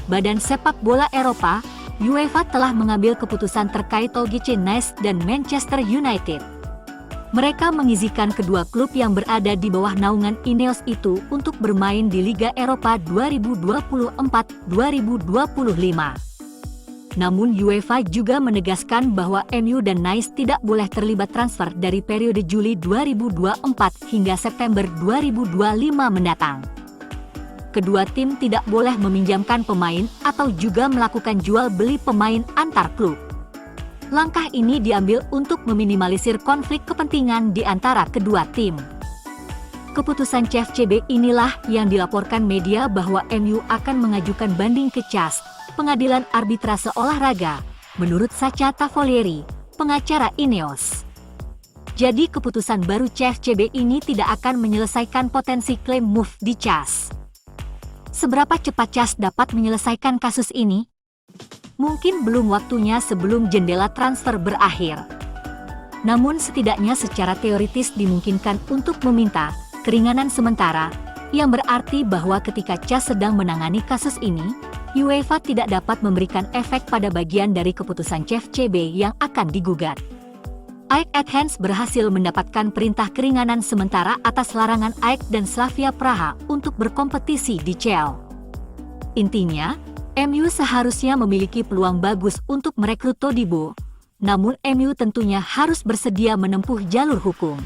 Badan Sepak Bola Eropa, UEFA telah mengambil keputusan terkait OGC Nice dan Manchester United. Mereka mengizinkan kedua klub yang berada di bawah naungan Ineos itu untuk bermain di Liga Eropa 2024-2025. Namun UEFA juga menegaskan bahwa MU dan Nice tidak boleh terlibat transfer dari periode Juli 2024 hingga September 2025 mendatang. Kedua tim tidak boleh meminjamkan pemain atau juga melakukan jual beli pemain antar klub. Langkah ini diambil untuk meminimalisir konflik kepentingan di antara kedua tim. Keputusan CFCB inilah yang dilaporkan media bahwa MU akan mengajukan banding ke CAS, Pengadilan Arbitrase Olahraga, menurut Sacha Tavolieri, pengacara Ineos. Jadi keputusan baru CFCB ini tidak akan menyelesaikan potensi klaim move di CAS. Seberapa cepat CAS dapat menyelesaikan kasus ini? Mungkin belum waktunya sebelum jendela transfer berakhir. Namun setidaknya secara teoritis dimungkinkan untuk meminta keringanan sementara, yang berarti bahwa ketika CAS sedang menangani kasus ini, UEFA tidak dapat memberikan efek pada bagian dari keputusan CFCB yang akan digugat. AEK Athens berhasil mendapatkan perintah keringanan sementara atas larangan AEK dan Slavia Praha untuk berkompetisi di CEL. Intinya, MU seharusnya memiliki peluang bagus untuk merekrut Todibo, namun MU tentunya harus bersedia menempuh jalur hukum.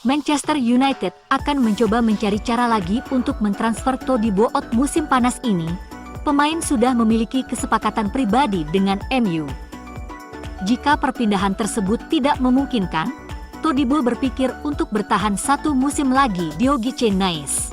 Manchester United akan mencoba mencari cara lagi untuk mentransfer Todibo out musim panas ini. Pemain sudah memiliki kesepakatan pribadi dengan MU. Jika perpindahan tersebut tidak memungkinkan, Todibo berpikir untuk bertahan satu musim lagi di OGC Nice.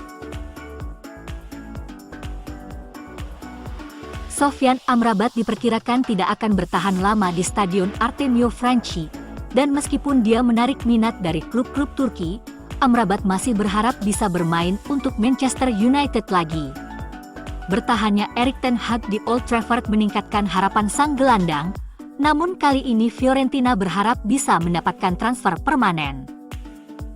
Sofyan Amrabat diperkirakan tidak akan bertahan lama di Stadion Artemio Franchi, dan meskipun dia menarik minat dari klub-klub Turki, Amrabat masih berharap bisa bermain untuk Manchester United lagi. Bertahannya Erik ten Hag di Old Trafford meningkatkan harapan sang gelandang, namun kali ini Fiorentina berharap bisa mendapatkan transfer permanen.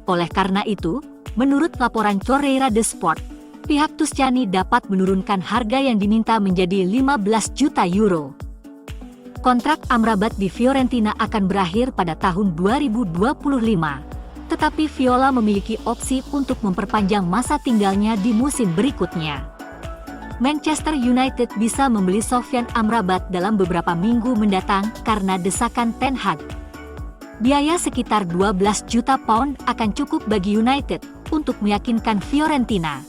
Oleh karena itu, menurut laporan Corriere dello Sport, pihak Tuscany dapat menurunkan harga yang diminta menjadi 15 juta euro. Kontrak Amrabat di Fiorentina akan berakhir pada tahun 2025, tetapi Viola memiliki opsi untuk memperpanjang masa tinggalnya di musim berikutnya. Manchester United bisa membeli Sofyan Amrabat dalam beberapa minggu mendatang karena desakan Ten Hag. Biaya sekitar 12 juta pound akan cukup bagi United untuk meyakinkan Fiorentina.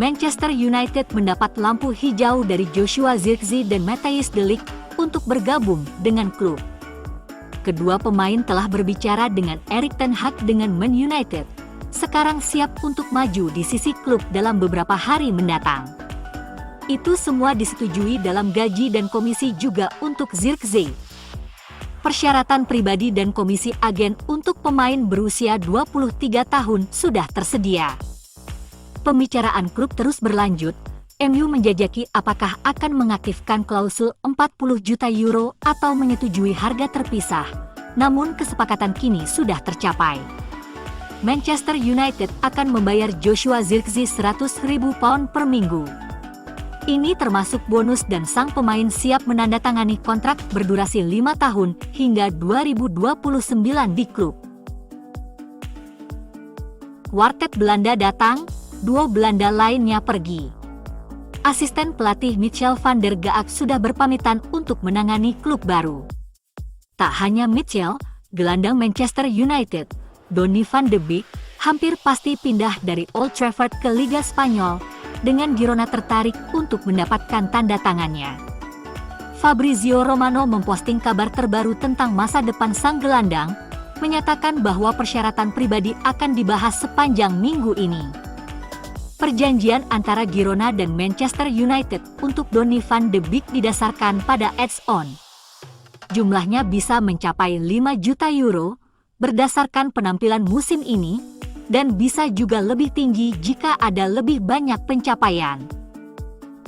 Manchester United mendapat lampu hijau dari Joshua Zirkzee dan Matthijs de Ligt untuk bergabung dengan klub. Kedua pemain telah berbicara dengan Erik ten Hag dengan Man United, sekarang siap untuk maju di sisi klub dalam beberapa hari mendatang. Itu semua disetujui dalam gaji dan komisi juga untuk Zirkzee. Persyaratan pribadi dan komisi agen untuk pemain berusia 23 tahun sudah tersedia. Pembicaraan klub terus berlanjut. MU menjajaki apakah akan mengaktifkan klausul 40 juta euro atau menyetujui harga terpisah, namun kesepakatan kini sudah tercapai. Manchester United akan membayar Joshua Zirkzee 100.000 pound per minggu. Ini termasuk bonus dan sang pemain siap menandatangani kontrak berdurasi 5 tahun hingga 2029 di klub. Quartet Belanda datang, duo Belanda lainnya pergi. Asisten pelatih Michel van der Gaag sudah berpamitan untuk menangani klub baru. Tak hanya Michel, gelandang Manchester United, Donny van de Beek, hampir pasti pindah dari Old Trafford ke Liga Spanyol, dengan Girona tertarik untuk mendapatkan tanda tangannya. Fabrizio Romano memposting kabar terbaru tentang masa depan sang gelandang, menyatakan bahwa persyaratan pribadi akan dibahas sepanjang minggu ini. Perjanjian antara Girona dan Manchester United untuk Donny van de Beek didasarkan pada odds-on. Jumlahnya bisa mencapai 5 juta euro berdasarkan penampilan musim ini, dan bisa juga lebih tinggi jika ada lebih banyak pencapaian.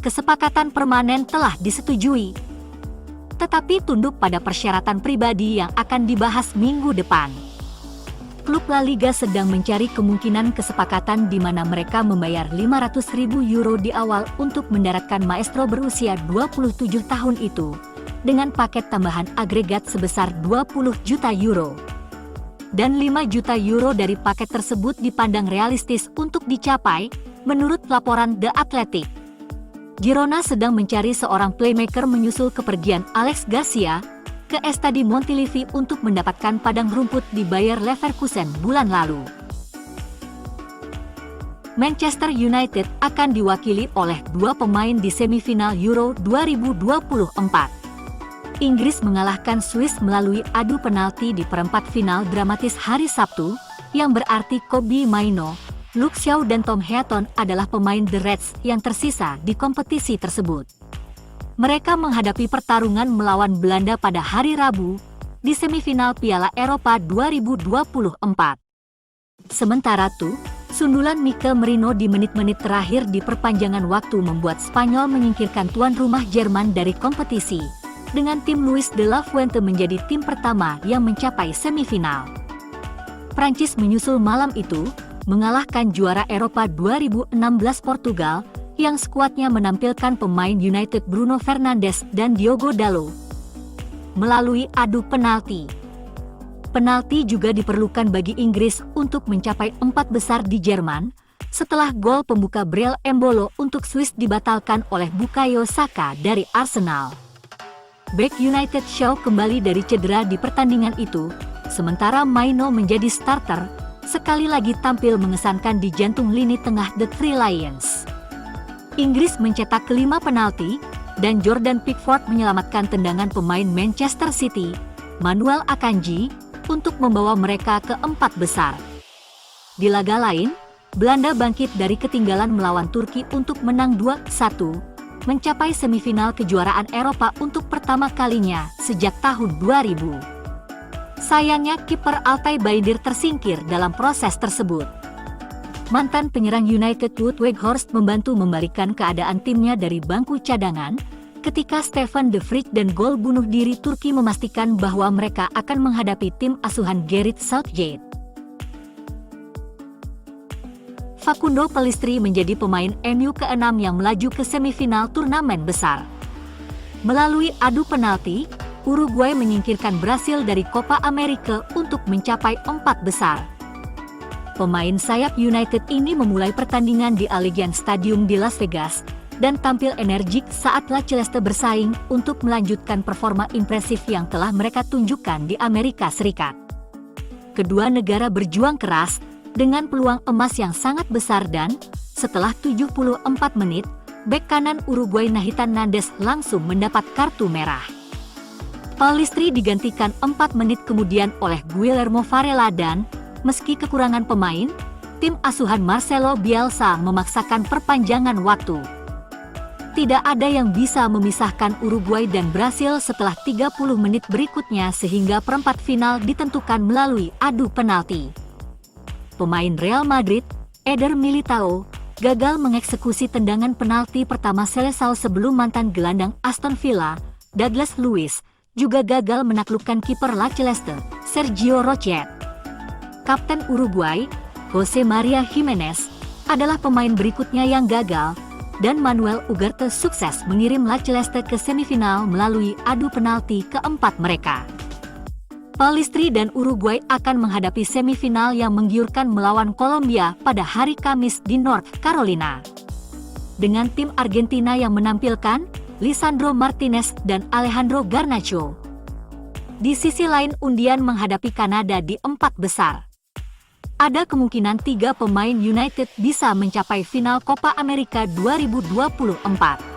Kesepakatan permanen telah disetujui. tetapi tunduk pada persyaratan pribadi yang akan dibahas minggu depan. Klub La Liga sedang mencari kemungkinan kesepakatan di mana mereka membayar 500.000 euro di awal untuk mendaratkan maestro berusia 27 tahun itu, dengan paket tambahan agregat sebesar 20 juta euro. Dan 5 juta euro dari paket tersebut dipandang realistis untuk dicapai, menurut laporan The Athletic. Girona sedang mencari seorang playmaker menyusul kepergian Alex Garcia ke Estadi Montilivi untuk mendapatkan padang rumput di Bayer Leverkusen bulan lalu. Manchester United akan diwakili oleh 2 pemain di semifinal Euro 2024. Inggris mengalahkan Swiss melalui adu penalti di perempat final dramatis hari Sabtu, yang berarti Kobbie Mainoo, Luke Shaw dan Tom Heaton adalah pemain The Reds yang tersisa di kompetisi tersebut. Mereka menghadapi pertarungan melawan Belanda pada hari Rabu di semifinal Piala Eropa 2024. Sementara itu, sundulan Mikel Merino di menit-menit terakhir di perpanjangan waktu membuat Spanyol menyingkirkan tuan rumah Jerman dari kompetisi, dengan tim Luis de la Fuente menjadi tim pertama yang mencapai semifinal. Prancis menyusul malam itu, mengalahkan juara Eropa 2016 Portugal, yang skuadnya menampilkan pemain United Bruno Fernandes dan Diogo Dalot melalui adu penalti. Penalti juga diperlukan bagi Inggris untuk mencapai 4 besar di Jerman, setelah gol pembuka Breel Embolo untuk Swiss dibatalkan oleh Bukayo Saka dari Arsenal. Bek United Shaw kembali dari cedera di pertandingan itu, sementara Mainoo menjadi starter, sekali lagi tampil mengesankan di jantung lini tengah The Three Lions. Inggris mencetak kelima penalti, dan Jordan Pickford menyelamatkan tendangan pemain Manchester City, Manuel Akanji, untuk membawa mereka ke 4 besar. Di laga lain, Belanda bangkit dari ketinggalan melawan Turki untuk menang 2-1, mencapai semifinal kejuaraan Eropa untuk pertama kalinya sejak tahun 2000. Sayangnya kiper Altay Bayindir tersingkir dalam proses tersebut. Mantan penyerang United Wout Weghorst membantu membalikkan keadaan timnya dari bangku cadangan, ketika Stefan de Vrij dan gol bunuh diri Turki memastikan bahwa mereka akan menghadapi tim asuhan Gareth Southgate. Facundo Pellistri menjadi pemain MU ke-6 yang melaju ke semifinal turnamen besar. Melalui adu penalti, Uruguay menyingkirkan Brasil dari Copa America untuk mencapai 4 besar. Pemain sayap United ini memulai pertandingan di Allegiant Stadium di Las Vegas dan tampil energik saat La Celeste bersaing untuk melanjutkan performa impresif yang telah mereka tunjukkan di Amerika Serikat. Kedua negara berjuang keras dengan peluang emas yang sangat besar dan, setelah 74 menit, bek kanan Uruguay Nathan Nandes langsung mendapat kartu merah. Pellistri digantikan 4 menit kemudian oleh Guillermo Varela dan, meski kekurangan pemain, tim asuhan Marcelo Bielsa memaksakan perpanjangan waktu. Tidak ada yang bisa memisahkan Uruguay dan Brasil setelah 30 menit berikutnya sehingga perempat final ditentukan melalui adu penalti. Pemain Real Madrid, Eder Militao, gagal mengeksekusi tendangan penalti pertama Seleção sebelum mantan gelandang Aston Villa, Douglas Luiz, juga gagal menaklukkan kiper La Celeste, Sergio Rochet. Kapten Uruguay, Jose Maria Gimenez, adalah pemain berikutnya yang gagal, dan Manuel Ugarte sukses mengirim La Celeste ke semifinal melalui adu penalti keempat mereka. Pellistri dan Uruguay akan menghadapi semifinal yang menggiurkan melawan Kolombia pada hari Kamis di North Carolina. Dengan tim Argentina yang menampilkan Lisandro Martinez dan Alejandro Garnacho. Di sisi lain undian menghadapi Kanada di 4 besar. Ada kemungkinan 3 pemain United bisa mencapai final Copa America 2024.